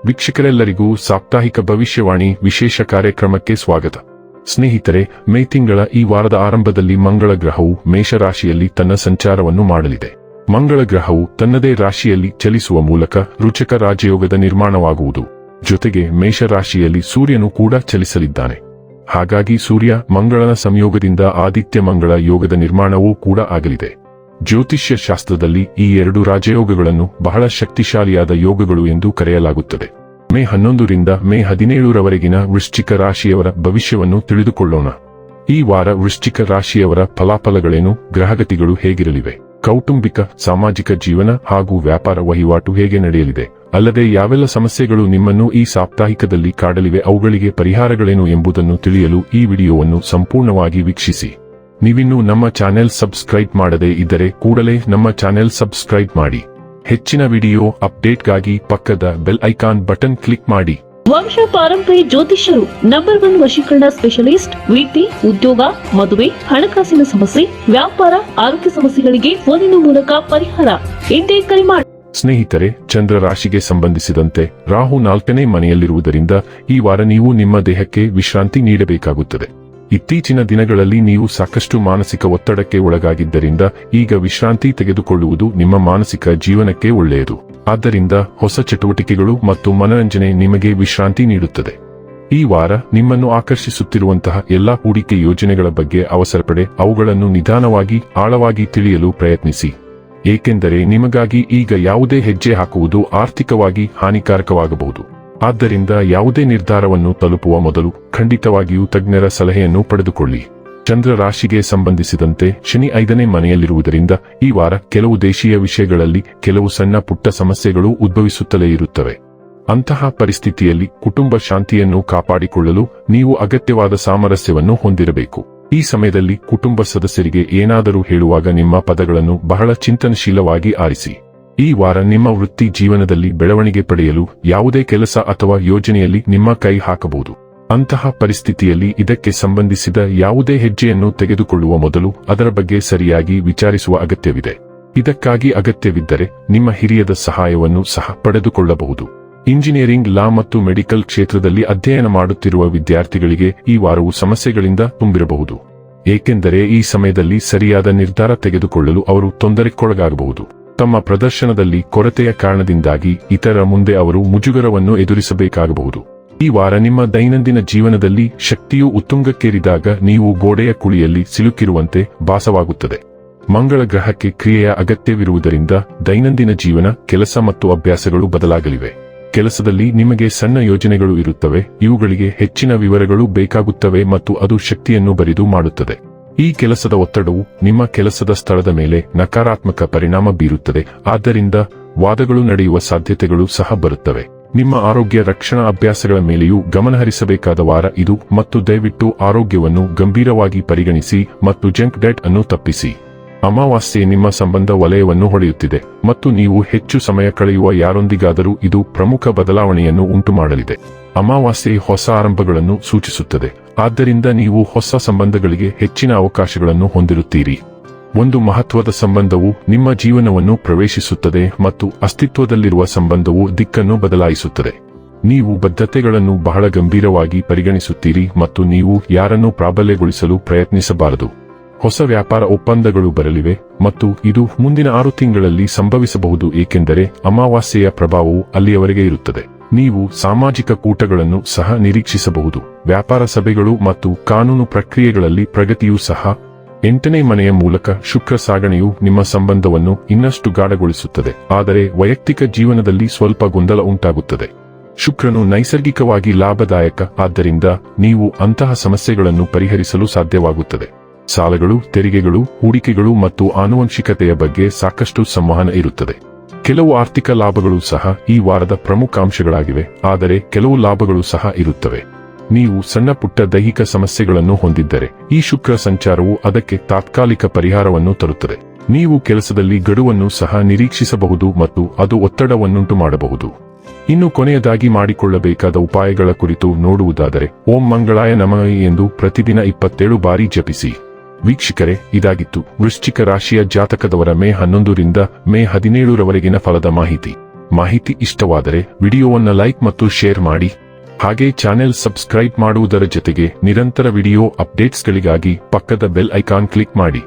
ವೀಕ್ಷಕರೆಲ್ಲರಿಗೂ ಸಾಪ್ತಾಹಿಕ ಭವಿಷ್ಯವಾಣಿ ವಿಶೇಷ ಕಾರ್ಯಕ್ರಮಕ್ಕೆ ಸ್ವಾಗತ. ಸ್ನೇಹಿತರೆ, ಮೇ ತಿಂಗಳ ಈ ವಾರದ ಆರಂಭದಲ್ಲಿ ಮಂಗಳ ಗ್ರಹವು ಮೇಷರಾಶಿಯಲ್ಲಿ ತನ್ನ ಸಂಚಾರವನ್ನು ಮಾಡಲಿದೆ. ಮಂಗಳ ಗ್ರಹವು ತನ್ನದೇ ರಾಶಿಯಲ್ಲಿ ಚಲಿಸುವ ಮೂಲಕ ರುಚಕ ರಾಜಯೋಗದ ನಿರ್ಮಾಣವಾಗುವುದು. ಜೊತೆಗೆ ಮೇಷರಾಶಿಯಲ್ಲಿ ಸೂರ್ಯನು ಕೂಡ ಚಲಿಸಲಿದ್ದಾನೆ. ಹಾಗಾಗಿ ಸೂರ್ಯ ಮಂಗಳನ ಸಂಯೋಗದಿಂದ ಆದಿತ್ಯ ಮಂಗಳ ಯೋಗದ ನಿರ್ಮಾಣವೂ ಕೂಡ ಆಗಲಿದೆ. ಜ್ಯೋತಿಷ್ಯ ಶಾಸ್ತ್ರದಲ್ಲಿ ಈ ಎರಡು ರಾಜಯೋಗಗಳನ್ನು ಬಹಳ ಶಕ್ತಿಶಾಲಿಯಾದ ಯೋಗಗಳು ಎಂದು ಕರೆಯಲಾಗುತ್ತದೆ. ಮೇ 11ರಿಂದ ಮೇ 17ರವರೆಗಿನ ವೃಶ್ಚಿಕ ರಾಶಿಯವರ ಭವಿಷ್ಯವನ್ನು ತಿಳಿದುಕೊಳ್ಳೋಣ. ಈ ವಾರ ವೃಶ್ಚಿಕ ರಾಶಿಯವರ ಫಲಾಫಲಗಳೇನು, ಗ್ರಹಗತಿಗಳು ಹೇಗಿರಲಿವೆ, ಕೌಟುಂಬಿಕ ಸಾಮಾಜಿಕ ಜೀವನ ಹಾಗೂ ವ್ಯಾಪಾರ ವಹಿವಾಟು ಹೇಗೆ ನಡೆಯಲಿದೆ, ಅಲ್ಲದೆ ಯಾವೆಲ್ಲ ಸಮಸ್ಯೆಗಳು ನಿಮ್ಮನ್ನು ಈ ಸಾಪ್ತಾಹಿಕದಲ್ಲಿ ಕಾಡಲಿವೆ, ಅವುಗಳಿಗೆ ಪರಿಹಾರಗಳೇನು ಎಂಬುದನ್ನು ತಿಳಿಯಲು ಈ ವಿಡಿಯೋವನ್ನು ಸಂಪೂರ್ಣವಾಗಿ ವೀಕ್ಷಿಸಿ. ನೀವಿನ್ನೂ ನಮ್ಮ ಚಾನೆಲ್ ಸಬ್ಸ್ಕ್ರೈಬ್ ಮಾಡದೇ ಇದ್ದರೆ ಕೂಡಲೇ ನಮ್ಮ ಚಾನೆಲ್ ಸಬ್ಸ್ಕ್ರೈಬ್ ಮಾಡಿ. ಹೆಚ್ಚಿನ ವಿಡಿಯೋ ಅಪ್ಡೇಟ್ಗಾಗಿ ಪಕ್ಕದ ಬೆಲ್ ಐಕಾನ್ ಬಟನ್ ಕ್ಲಿಕ್ ಮಾಡಿ. ವಂಶ ಪಾರಂಪರ್ಯ ಜ್ಯೋತಿಷ್ಯರು ನಂಬರ್ 1 ವಶೀಕರಣ ಸ್ಪೆಷಲಿಸ್ಟ್. ವೃತ್ತಿ, ಉದ್ಯೋಗ, ಮದುವೆ, ಹಣಕಾಸಿನ ಸಮಸ್ಯೆ, ವ್ಯಾಪಾರ, ಆರೋಗ್ಯ ಸಮಸ್ಯೆಗಳಿಗೆ ಫೋನಿನ ಮೂಲಕ ಪರಿಹಾರ. ಇಂದೇ ಕರೆ ಮಾಡಿ. ಸ್ನೇಹಿತರೆ, ಚಂದ್ರ ರಾಶಿಗೆ ಸಂಬಂಧಿಸಿದಂತೆ ರಾಹು 4ನೇ ಮನೆಯಲ್ಲಿರುವುದರಿಂದ ಈ ವಾರ ನೀವು ನಿಮ್ಮ ದೇಹಕ್ಕೆ ವಿಶ್ರಾಂತಿ ನೀಡಬೇಕಾಗುತ್ತದೆ. ಇತ್ತೀಚಿನ ದಿನಗಳಲ್ಲಿ ನೀವು ಸಾಕಷ್ಟು ಮಾನಸಿಕ ಒತ್ತಡಕ್ಕೆ ಒಳಗಾಗಿದ್ದರಿಂದ ಈಗ ವಿಶ್ರಾಂತಿ ತೆಗೆದುಕೊಳ್ಳುವುದು ನಿಮ್ಮ ಮಾನಸಿಕ ಜೀವನಕ್ಕೆ ಒಳ್ಳೆಯದು. ಆದ್ದರಿಂದ ಹೊಸ ಚಟುವಟಿಕೆಗಳು ಮತ್ತು ಮನರಂಜನೆ ನಿಮಗೆ ವಿಶ್ರಾಂತಿ ನೀಡುತ್ತದೆ. ಈ ವಾರ ನಿಮ್ಮನ್ನು ಆಕರ್ಷಿಸುತ್ತಿರುವಂತಹ ಎಲ್ಲಾ ಹೂಡಿಕೆ ಯೋಜನೆಗಳ ಬಗ್ಗೆ ಅವಸರಪಡೆ ಅವುಗಳನ್ನು ನಿಧಾನವಾಗಿ ಆಳವಾಗಿ ತಿಳಿಯಲು ಪ್ರಯತ್ನಿಸಿ. ಏಕೆಂದರೆ ನಿಮಗಾಗಿ ಈಗ ಯಾವುದೇ ಹೆಜ್ಜೆ ಹಾಕುವುದು ಆರ್ಥಿಕವಾಗಿ ಹಾನಿಕಾರಕವಾಗಬಹುದು. ಆದ್ದರಿಂದ ಯಾವುದೇ ನಿರ್ಧಾರವನ್ನು ತಲುಪುವ ಮೊದಲು ಖಂಡಿತವಾಗಿಯೂ ತಜ್ಞರ ಸಲಹೆಯನ್ನು ಪಡೆದುಕೊಳ್ಳಿ. ಚಂದ್ರ ರಾಶಿಗೆ ಸಂಬಂಧಿಸಿದಂತೆ ಶನಿ 5ನೇ ಮನೆಯಲ್ಲಿರುವುದರಿಂದ ಈ ವಾರ ಕೆಲವು ದೇಶೀಯ ವಿಷಯಗಳಲ್ಲಿ ಕೆಲವು ಸಣ್ಣ ಪುಟ್ಟ ಸಮಸ್ಯೆಗಳು ಉದ್ಭವಿಸುತ್ತಲೇ ಇರುತ್ತವೆ. ಅಂತಹ ಪರಿಸ್ಥಿತಿಯಲ್ಲಿ ಕುಟುಂಬ ಶಾಂತಿಯನ್ನು ಕಾಪಾಡಿಕೊಳ್ಳಲು ನೀವು ಅಗತ್ಯವಾದ ಸಾಮರಸ್ಯವನ್ನು ಹೊಂದಿರಬೇಕು. ಈ ಸಮಯದಲ್ಲಿ ಕುಟುಂಬ ಸದಸ್ಯರಿಗೆ ಏನಾದರೂ ಹೇಳುವಾಗ ನಿಮ್ಮ ಪದಗಳನ್ನು ಬಹಳ ಚಿಂತನಶೀಲವಾಗಿ ಆರಿಸಿ. ಈ ವಾರ ನಿಮ್ಮ ವೃತ್ತಿ ಜೀವನದಲ್ಲಿ ಬೆಳವಣಿಗೆ ಪಡೆಯಲು ಯಾವುದೇ ಕೆಲಸ ಅಥವಾ ಯೋಜನೆಯಲ್ಲಿ ನಿಮ್ಮ ಕೈ ಹಾಕಬಹುದು. ಅಂತಹ ಪರಿಸ್ಥಿತಿಯಲ್ಲಿ ಇದಕ್ಕೆ ಸಂಬಂಧಿಸಿದ ಯಾವುದೇ ಹೆಜ್ಜೆಯನ್ನು ತೆಗೆದುಕೊಳ್ಳುವ ಮೊದಲು ಅದರ ಬಗ್ಗೆ ಸರಿಯಾಗಿ ವಿಚಾರಿಸುವ ಅಗತ್ಯವಿದೆ. ಇದಕ್ಕಾಗಿ ಅಗತ್ಯವಿದ್ದರೆ ನಿಮ್ಮ ಹಿರಿಯದ ಸಹಾಯವನ್ನು ಸಹ ಪಡೆದುಕೊಳ್ಳಬಹುದು. ಇಂಜಿನಿಯರಿಂಗ್, ಲಾ ಮತ್ತು ಮೆಡಿಕಲ್ ಕ್ಷೇತ್ರದಲ್ಲಿ ಅಧ್ಯಯನ ಮಾಡುತ್ತಿರುವ ವಿದ್ಯಾರ್ಥಿಗಳಿಗೆ ಈ ವಾರವು ಸಮಸ್ಯೆಗಳಿಂದ ತುಂಬಿರಬಹುದು. ಏಕೆಂದರೆ ಈ ಸಮಯದಲ್ಲಿ ಸರಿಯಾದ ನಿರ್ಧಾರ ತೆಗೆದುಕೊಳ್ಳಲು ಅವರು ತೊಂದರೆಗೊಳಗಾಗಬಹುದು. ತಮ್ಮ ಪ್ರದರ್ಶನದಲ್ಲಿ ಕೊರತೆಯ ಕಾರಣದಿಂದಾಗಿ ಇತರ ಮುಂದೆ ಅವರು ಮುಜುಗರವನ್ನು ಎದುರಿಸಬೇಕಾಗಬಹುದು. ಈ ವಾರ ನಿಮ್ಮ ದೈನಂದಿನ ಜೀವನದಲ್ಲಿ ಶಕ್ತಿಯು ಉತ್ತುಂಗಕ್ಕೇರಿದಾಗ ನೀವು ಗೋಡೆಯ ಕುಳಿಯಲ್ಲಿ ಸಿಲುಕಿರುವಂತೆ ಭಾಸವಾಗುತ್ತದೆ. ಮಂಗಳ ಗ್ರಹಕ್ಕೆ ಕ್ರಿಯೆಯ ಅಗತ್ಯವಿರುವುದರಿಂದ ದೈನಂದಿನ ಜೀವನ, ಕೆಲಸ ಮತ್ತು ಅಭ್ಯಾಸಗಳು ಬದಲಾಗಲಿವೆ. ಕೆಲಸದಲ್ಲಿ ನಿಮಗೆ ಸಣ್ಣ ಯೋಜನೆಗಳು ಇರುತ್ತವೆ, ಇವುಗಳಿಗೆ ಹೆಚ್ಚಿನ ವಿವರಗಳು ಬೇಕಾಗುತ್ತವೆ ಮತ್ತು ಅದು ಶಕ್ತಿಯನ್ನು ಬರಿದು ಮಾಡುತ್ತದೆ. ಈ ಕೆಲಸದ ಒತ್ತಡವು ನಿಮ್ಮ ಕೆಲಸದ ಸ್ಥಳದ ಮೇಲೆ ನಕಾರಾತ್ಮಕ ಪರಿಣಾಮ ಬೀರುತ್ತದೆ. ಆದ್ದರಿಂದ ವಾದಗಳು ನಡೆಯುವ ಸಾಧ್ಯತೆಗಳು ಸಹ ಬರುತ್ತವೆ. ನಿಮ್ಮ ಆರೋಗ್ಯ ರಕ್ಷಣಾ ಅಭ್ಯಾಸಗಳ ಮೇಲೆಯೂ ಗಮನಹರಿಸಬೇಕಾದ ವಾರ ಇದು ಮತ್ತು ದಯವಿಟ್ಟು ಆರೋಗ್ಯವನ್ನು ಗಂಭೀರವಾಗಿ ಪರಿಗಣಿಸಿ ಮತ್ತು ಜಂಕ್ ಡಯಟ್ ಅನ್ನು ತಪ್ಪಿಸಿ. ಅಮಾವಾಸ್ಯೆ ನಿಮ್ಮ ಸಂಬಂಧ ವಲಯವನ್ನು ಹೊಡೆಯುತ್ತಿದೆ ಮತ್ತು ನೀವು ಹೆಚ್ಚು ಸಮಯ ಕಳೆಯುವ ಯಾರೊಂದಿಗಾದರೂ ಇದು ಪ್ರಮುಖ ಬದಲಾವಣೆಯನ್ನು ಉಂಟುಮಾಡಲಿದೆ. ಅಮಾವಾಸ್ಯೆ ಹೊಸ ಆರಂಭಗಳನ್ನು ಸೂಚಿಸುತ್ತದೆ. ಆದ್ದರಿಂದ ನೀವು ಹೊಸ ಸಂಬಂಧಗಳಿಗೆ ಹೆಚ್ಚಿನ ಅವಕಾಶಗಳನ್ನು ಹೊಂದಿರುತ್ತೀರಿ. ಒಂದು ಮಹತ್ವದ ಸಂಬಂಧವು ನಿಮ್ಮ ಜೀವನವನ್ನು ಪ್ರವೇಶಿಸುತ್ತದೆ ಮತ್ತು ಅಸ್ತಿತ್ವದಲ್ಲಿರುವ ಸಂಬಂಧವು ದಿಕ್ಕನ್ನು ಬದಲಾಯಿಸುತ್ತದೆ. ನೀವು ಬದ್ಧತೆಗಳನ್ನು ಬಹಳ ಗಂಭೀರವಾಗಿ ಪರಿಗಣಿಸುತ್ತೀರಿ ಮತ್ತು ನೀವು ಯಾರನ್ನೂ ಪ್ರಾಬಲ್ಯಗೊಳಿಸಲು ಪ್ರಯತ್ನಿಸಬಾರದು. ಹೊಸ ವ್ಯಾಪಾರ ಒಪ್ಪಂದಗಳು ಬರಲಿವೆ ಮತ್ತು ಇದು ಮುಂದಿನ 6 ತಿಂಗಳಲ್ಲಿ ಸಂಭವಿಸಬಹುದು, ಏಕೆಂದರೆ ಅಮಾವಾಸ್ಯೆಯ ಪ್ರಭಾವವು ಅಲ್ಲಿಯವರೆಗೆ ಇರುತ್ತದೆ. ನೀವು ಸಾಮಾಜಿಕ ಕೂಟಗಳನ್ನು ಸಹ ನಿರೀಕ್ಷಿಸಬಹುದು. ವ್ಯಾಪಾರ ಸಭೆಗಳು ಮತ್ತು ಕಾನೂನು ಪ್ರಕ್ರಿಯೆಗಳಲ್ಲಿ ಪ್ರಗತಿಯೂ ಸಹ. 8ನೇ ಮನೆಯ ಮೂಲಕ ಶುಕ್ರ ಸಾಗಣೆಯು ನಿಮ್ಮ ಸಂಬಂಧವನ್ನು ಇನ್ನಷ್ಟು ಗಾಢಗೊಳಿಸುತ್ತದೆ, ಆದರೆ ವೈಯಕ್ತಿಕ ಜೀವನದಲ್ಲಿ ಸ್ವಲ್ಪ ಗೊಂದಲ ಉಂಟಾಗುತ್ತದೆ. ಶುಕ್ರನು ನೈಸರ್ಗಿಕವಾಗಿ ಲಾಭದಾಯಕ, ಆದ್ದರಿಂದ ನೀವು ಅಂತಹ ಸಮಸ್ಯೆಗಳನ್ನು ಪರಿಹರಿಸಲು ಸಾಧ್ಯವಾಗುತ್ತದೆ. ಸಾಲಗಳು, ತೆರಿಗೆಗಳು, ಹೂಡಿಕೆಗಳು ಮತ್ತು ಆನುವಂಶಿಕತೆಯ ಬಗ್ಗೆ ಸಾಕಷ್ಟು ಸಂವಹನ ಇರುತ್ತದೆ. ಕೆಲವು ಆರ್ಥಿಕ ಲಾಭಗಳು ಸಹ ಈ ವಾರದ ಪ್ರಮುಖ ಅಂಶಗಳಾಗಿವೆ, ಆದರೆ ಕೆಲವು ಲಾಭಗಳು ಸಹ ಇರುತ್ತವೆ. ನೀವು ಸಣ್ಣ ಪುಟ್ಟ ದೈಹಿಕ ಸಮಸ್ಯೆಗಳನ್ನು ಹೊಂದಿದ್ದರೆ ಈ ಶುಕ್ರ ಸಂಚಾರವು ಅದಕ್ಕೆ ತಾತ್ಕಾಲಿಕ ಪರಿಹಾರವನ್ನು ತರುತ್ತದೆ. ನೀವು ಕೆಲಸದಲ್ಲಿ ಗಡುವನ್ನು ಸಹ ನಿರೀಕ್ಷಿಸಬಹುದು ಮತ್ತು ಅದು ಒತ್ತಡವನ್ನುಂಟು ಮಾಡಬಹುದು. ಇನ್ನು ಕೊನೆಯದಾಗಿ ಮಾಡಿಕೊಳ್ಳಬೇಕಾದ ಉಪಾಯಗಳ ಕುರಿತು ನೋಡುವುದಾದರೆ, ಓಂ ಮಂಗಳಾಯ ನಮಃ ಎಂದು ಪ್ರತಿದಿನ 27 ಬಾರಿ ಜಪಿಸಿ. ವೀಕ್ಷಕರೇ, ಇದಾಗಿತ್ತು ವೃಶ್ಚಿಕ ರಾಶಿಯ ಜಾತಕದವರ ಮೇ 11ರಿಂದ ಮೇ 17ರವರೆಗಿನ ಫಲದ ಮಾಹಿತಿ. ಮಾಹಿತಿ ಇಷ್ಟವಾದರೆ ವಿಡಿಯೋವನ್ನು ಲೈಕ್ ಮತ್ತು ಶೇರ್ ಮಾಡಿ. ಹಾಗೆ ಚಾನೆಲ್ ಸಬ್ಸ್ಕ್ರೈಬ್ ಮಾಡುವುದರ ಜೊತೆಗೆ ನಿರಂತರ ವಿಡಿಯೋ ಅಪ್ಡೇಟ್ಸ್ಗಳಿಗಾಗಿ ಪಕ್ಕದ ಬೆಲ್ ಐಕಾನ್ ಕ್ಲಿಕ್ ಮಾಡಿ.